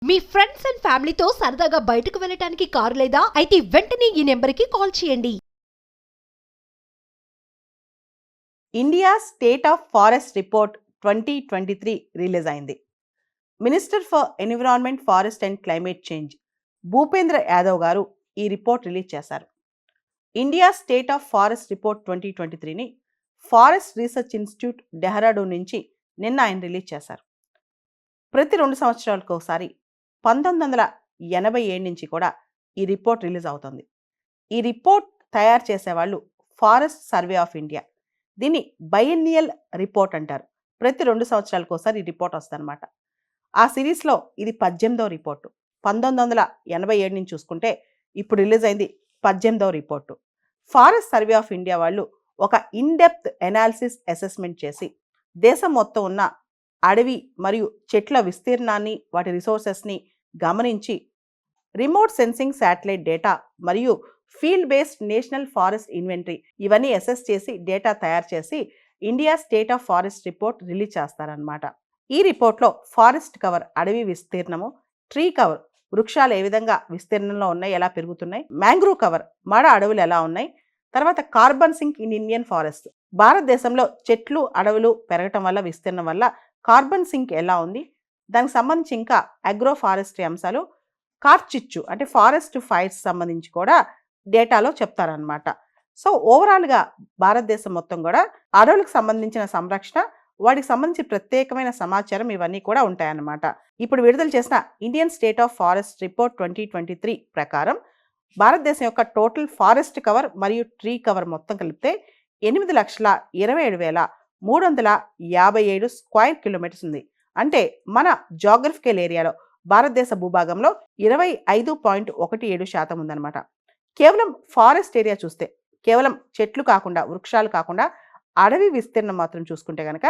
Me friends and ఫ్యామిలీతో సరదాగా బయటకు వెళ్ళటానికి కారు లేదా అయితే వెంటనే ఈ నెంబర్కి కాల్ చేయండి. India state of forest report 2023 release అయింది. Minister for environment, forest and climate change Bhupender Yadav గారు ఈ రిపోర్ట్ రిలీజ్ చేశారు. India state of forest report 2023ని ఫారెస్ట్ రీసెర్చ్ ఇన్స్టిట్యూట్ డెహ్రాడూన్ నుంచి నిన్న ఆయన రిలీజ్ చేశారు. ప్రతి 2 సంవత్సరాలకు ఒకసారి 1987 నుంచి కూడా ఈ రిపోర్ట్ రిలీజ్ అవుతుంది. ఈ రిపోర్ట్ తయారు చేసేవాళ్ళు ఫారెస్ట్ సర్వే ఆఫ్ ఇండియా. దీన్ని బైఎన్నియల్ రిపోర్ట్ అంటారు. ప్రతి 2 సంవత్సరాలకు ఒకసారి ఈ రిపోర్ట్ వస్తుందన్నమాట. ఆ సిరీస్లో ఇది 18వ రిపోర్టు. 1987 నుంచి చూసుకుంటే ఇప్పుడు రిలీజ్ అయింది 18వ report. Forest survey of India వాళ్ళు ఒక ఇన్డెప్త్ ఎనాలిసిస్ అసెస్మెంట్ చేసి దేశం మొత్తం ఉన్న అడవి మరియు చెట్ల విస్తీర్ణాన్ని, వాటి రిసోర్సెస్ని గమనించి రిమోట్ సెన్సింగ్ శాటిలైట్ డేటా మరియు field based national forest inventory ఇవన్నీ అసెస్ చేసి డేటా తయారు చేసి India state of forest report release చేస్తారనమాట. ఈ రిపోర్ట్లో ఫారెస్ట్ కవర్ అడవి విస్తీర్ణము, ట్రీ కవర్ వృక్షాలు ఏ విధంగా విస్తీర్ణంలో ఉన్నాయి, ఎలా పెరుగుతున్నాయి, మ్యాంగ్రూవ్ కవర్ మడ అడవులు ఎలా ఉన్నాయి, తర్వాత carbon sync in Indian forest భారతదేశంలో చెట్లు అడవులు పెరగటం వల్ల విస్తీర్ణం వల్ల కార్బన్ సింక్ ఎలా ఉంది, దానికి సంబంధించి ఇంకా అగ్రో ఫారెస్ట్రీ అంశాలు, కార్చిచ్చు అంటే ఫారెస్ట్ ఫైర్స్ సంబంధించి కూడా డేటాలో చెప్తారనమాట. సో ఓవరాల్గా భారతదేశం మొత్తం కూడా అడవులకు సంబంధించిన సంరక్షణ, వాటికి సంబంధించి ప్రత్యేకమైన సమాచారం ఇవన్నీ కూడా ఉంటాయన్నమాట. ఇప్పుడు విడుదల చేసిన Indian state of forest report 2023 ప్రకారం భారతదేశం యొక్క టోటల్ ఫారెస్ట్ కవర్ మరియు ట్రీ కవర్ మొత్తం కలిపితే 8,27,357 స్క్వేర్ కిలోమీటర్స్ ఉంది. అంటే మన జాగ్రఫికల్ ఏరియాలో భారతదేశ భూభాగంలో 25.17% ఉందన్నమాట. కేవలం ఫారెస్ట్ ఏరియా చూస్తే, కేవలం చెట్లు కాకుండా వృక్షాలు కాకుండా అడవి విస్తీర్ణం మాత్రం చూసుకుంటే కనుక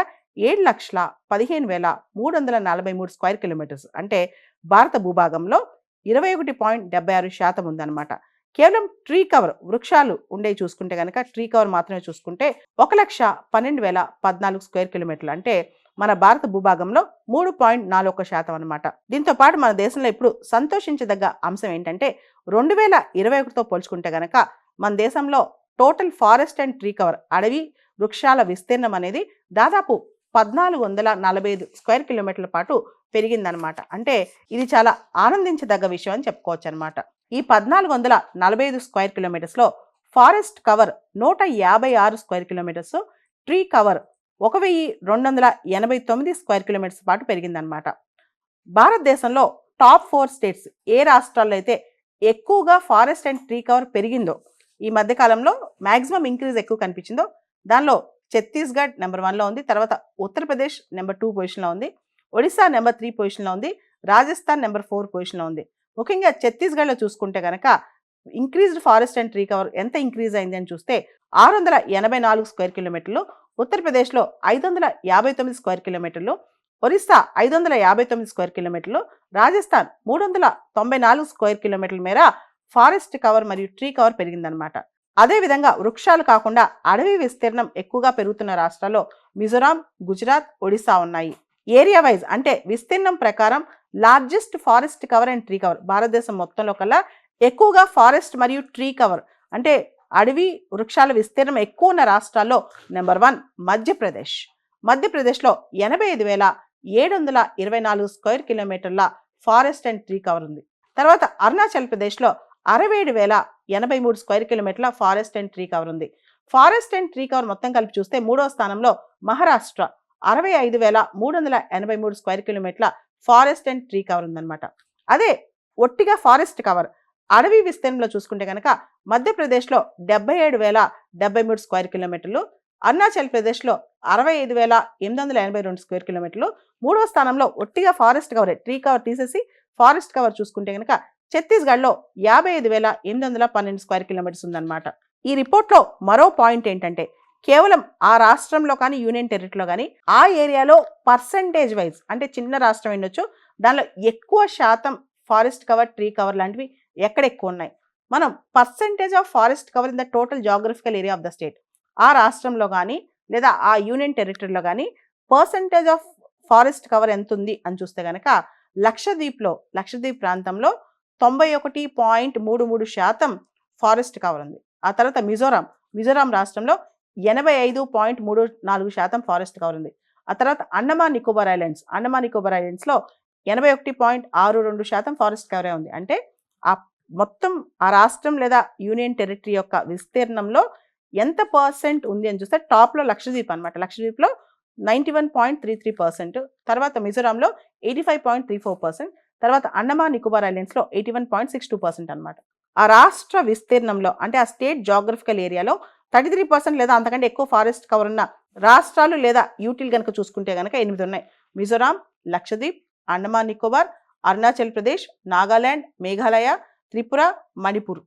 7,15,343 స్క్వేర్ కిలోమీటర్స్ అంటే భారత భూభాగంలో 21.76% ఉందన్నమాట. కేవలం ట్రీ కవర్ వృక్షాలు ఉండే చూసుకుంటే కనుక ట్రీ కవర్ మాత్రమే చూసుకుంటే 1,12,014 స్క్వేర్ కిలోమీటర్లు అంటే మన భారత భూభాగంలో 3.41% అనమాట. దీంతో పాటు మన దేశంలో ఇప్పుడు సంతోషించదగ్గ అంశం ఏంటంటే 2021తో పోల్చుకుంటే కనుక మన దేశంలో total forest and tree cover అడవి వృక్షాల విస్తీర్ణం అనేది దాదాపు 1,445 స్క్వేర్ కిలోమీటర్ల పాటు పెరిగిందనమాట. అంటే ఇది చాలా ఆనందించదగ్గ విషయం అని చెప్పుకోవచ్చు అనమాట. ఈ 1,445 స్క్వేర్ కిలోమీటర్స్లో forest cover 156 square kilometres, tree cover 1,289 square kilometres పాటు పెరిగిందనమాట. భారతదేశంలో టాప్ 4 స్టేట్స్ ఏ రాష్ట్రాల్లో అయితే ఎక్కువగా ఫారెస్ట్ అండ్ ట్రీ కవర్ పెరిగిందో, ఈ మధ్యకాలంలో మ్యాక్సిమం ఇంక్రీజ్ ఎక్కువ కనిపించిందో దానిలో ఛత్తీస్గఢ్ నెంబర్ 1లో ఉంది, తర్వాత ఉత్తరప్రదేశ్ నెంబర్ 2 పొజిషన్లో ఉంది, ఒడిశా నెంబర్ 3 పొజిషన్లో ఉంది, రాజస్థాన్ నెంబర్ 4 పొజిషన్లో ఉంది. ముఖ్యంగా ఛత్తీస్గఢ్లో చూసుకుంటే కనుక increased forest and tree cover ఎంత ఇంక్రీజ్ అయింది అని చూస్తే 684 స్క్వేర్ కిలోమీటర్లు, ఉత్తరప్రదేశ్లో 559 స్క్వేర్ కిలోమీటర్లు, ఒరిస్సా 559 స్క్వేర్ కిలోమీటర్లు, రాజస్థాన్ 394 స్క్వేర్ కిలోమీటర్ల మేర ఫారెస్ట్ కవర్ మరియు ట్రీ కవర్ పెరిగిందనమాట. అదేవిధంగా వృక్షాలు కాకుండా అడవి విస్తీర్ణం ఎక్కువగా పెరుగుతున్న రాష్ట్రాల్లో మిజోరాం, గుజరాత్, ఒడిశా ఉన్నాయి. ఏరియా వైజ్ అంటే విస్తీర్ణం ప్రకారం largest forest cover and tree cover భారతదేశం మొత్తంలో కల్లా ఎక్కువగా ఫారెస్ట్ మరియు ట్రీ కవర్ అంటే అడవి వృక్షాల విస్తీర్ణం ఎక్కువ ఉన్న రాష్ట్రాల్లో నెంబర్ 1 మధ్యప్రదేశ్. మధ్యప్రదేశ్లో 85,724 స్క్వేర్ కిలోమీటర్ల ఫారెస్ట్ అండ్ ట్రీ కవర్ ఉంది. తర్వాత అరుణాచల్ ప్రదేశ్లో 67,083 స్క్వేర్ కిలోమీటర్ల ఫారెస్ట్ అండ్ ట్రీ కవర్ ఉంది. ఫారెస్ట్ అండ్ ట్రీ కవర్ మొత్తం కలిపి చూస్తే 3వ స్థానంలో మహారాష్ట్ర 65,383 స్క్వేర్ కిలోమీటర్ల ఫారెస్ట్ అండ్ ట్రీ కవర్ ఉందన్నమాట. అదే ఒట్టిగా ఫారెస్ట్ కవర్ అడవి విస్తీర్ణంలో చూసుకుంటే కనుక మధ్యప్రదేశ్లో 77,073 స్క్వేర్ కిలోమీటర్లు, అరుణాచల్ ప్రదేశ్లో 65,882 స్క్వేర్ కిలోమీటర్లు, 3వ స్థానంలో ఒట్టిగా ఫారెస్ట్ కవర్ ట్రీ కవర్ తీసేసి ఫారెస్ట్ కవర్ చూసుకుంటే కనుక ఛత్తీస్గఢ్లో 55,812 స్క్వేర్ కిలోమీటర్స్ ఉందన్నమాట. ఈ రిపోర్ట్లో మరో పాయింట్ ఏంటంటే కేవలం ఆ రాష్ట్రంలో కానీ యూనియన్ టెరిటరీలో కానీ ఆ ఏరియాలో పర్సంటేజ్ వైజ్ అంటే చిన్న రాష్ట్రం ఉండొచ్చు, దానిలో ఎక్కువ శాతం ఫారెస్ట్ కవర్ ట్రీ కవర్ లాంటివి ఎక్కడ ఎక్కువ ఉన్నాయి. మనం percentage of forest cover in the total geographical area of the state ఆ రాష్ట్రంలో కానీ లేదా ఆ యూనియన్ టెరిటరీలో కానీ పర్సంటేజ్ ఆఫ్ ఫారెస్ట్ కవర్ ఎంత ఉంది అని చూస్తే కనుక లక్షద్వీప్ ప్రాంతంలో 91.33% ఫారెస్ట్ కవర్ ఉంది. ఆ తర్వాత మిజోరాం రాష్ట్రంలో 85.34% ఫారెస్ట్ కవర్ ఉంది. ఆ తర్వాత అండమాన్ నికోబార్ ఐలాండ్స్లో 81.62% ఫారెస్ట్ కవరే ఉంది. అంటే మొత్తం ఆ రాష్ట్రం లేదా యూనియన్ టెరిటరీ యొక్క విస్తీర్ణంలో ఎంత పర్సెంట్ ఉంది అని చూస్తే టాప్లో లక్షద్వీప్ అనమాట. లక్షద్వీప్లో 91.33%, తర్వాత మిజోరాంలో 85.34%, తర్వాత అండమాన్ నికోబార్ ఐలాండ్స్లో 81.62% అనమాట. ఆ రాష్ట్ర విస్తీర్ణంలో అంటే ఆ స్టేట్ జాగ్రఫికల్ ఏరియాలో 33% లేదా అంతకంటే ఎక్కువ ఫారెస్ట్ కవర్ ఉన్న రాష్ట్రాలు లేదా యూటీలు కనుక చూసుకుంటే కనుక 8 ఉన్నాయి. మిజోరాం, లక్షద్వీప్, అండమాన్ నికోబార్, అరుణాచల్ ప్రదేశ్, నాగాలాండ్, మేఘాలయ, త్రిపుర, మణిపూర్.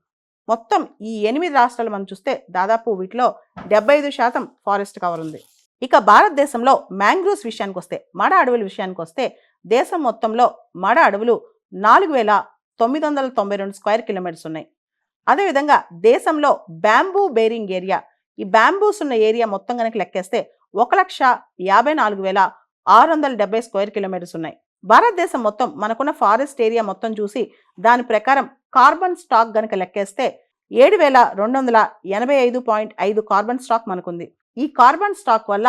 మొత్తం ఈ 8 రాష్ట్రాలు మనం చూస్తే దాదాపు వీటిలో 75% ఫారెస్ట్ కవర్ ఉంది. ఇక భారతదేశంలో మ్యాంగ్రూవ్స్ విషయానికి వస్తే, మడ అడవుల విషయానికి వస్తే దేశం మొత్తంలో మడ అడవులు 4,992 స్క్వేర్ కిలోమీటర్స్ ఉన్నాయి. అదేవిధంగా దేశంలో బ్యాంబూ బేరింగ్ ఏరియా, ఈ బ్యాంబూస్ ఉన్న ఏరియా మొత్తం కనుక లెక్కేస్తే 1,54,670 స్క్వేర్ కిలోమీటర్స్ ఉన్నాయి. భారతదేశం మొత్తం మనకున్న ఫారెస్ట్ ఏరియా మొత్తం చూసి దాని ప్రకారం కార్బన్ స్టాక్ కనుక లెక్కేస్తే 7,285.5 కార్బన్ స్టాక్ మనకుంది. ఈ కార్బన్ స్టాక్ వల్ల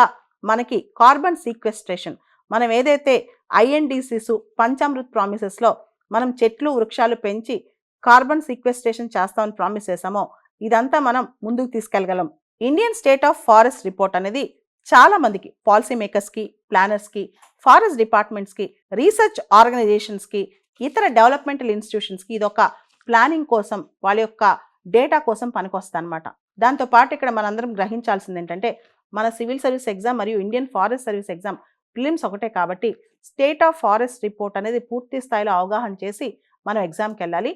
మనకి కార్బన్ సీక్వెస్ట్రేషన్, మనం ఏదైతే ఐఎన్డిసిస్ పంచామృత్ ప్రామిసెస్లో మనం చెట్లు వృక్షాలు పెంచి కార్బన్ సీక్వెస్ట్రేషన్ చేస్తామని ప్రామిస్ చేసామో ఇదంతా మనం ముందుకు తీసుకెళ్ళగలం. Indian state of forest report అనేది చాలా మందికి, పాలసీ మేకర్స్కి, ప్లానర్స్కి, ఫారెస్ట్ డిపార్ట్మెంట్స్కి, రీసెర్చ్ ఆర్గనైజేషన్స్కి, ఇతర డెవలప్మెంటల్ ఇన్స్టిట్యూషన్స్కి ఇదొక ప్లానింగ్ కోసం, వాళ్ళ యొక్క డేటా కోసం పనికొస్తుంది అనమాట. దాంతోపాటు ఇక్కడ మనందరం గ్రహించాల్సింది ఏంటంటే మన సివిల్ సర్వీస్ ఎగ్జామ్ మరియు Indian forest service exam prelims ఒకటే కాబట్టి స్టేట్ ఆఫ్ ఫారెస్ట్ రిపోర్ట్ అనేది పూర్తి స్థాయిలో అవగాహన చేసి మనం ఎగ్జామ్కి వెళ్ళాలి.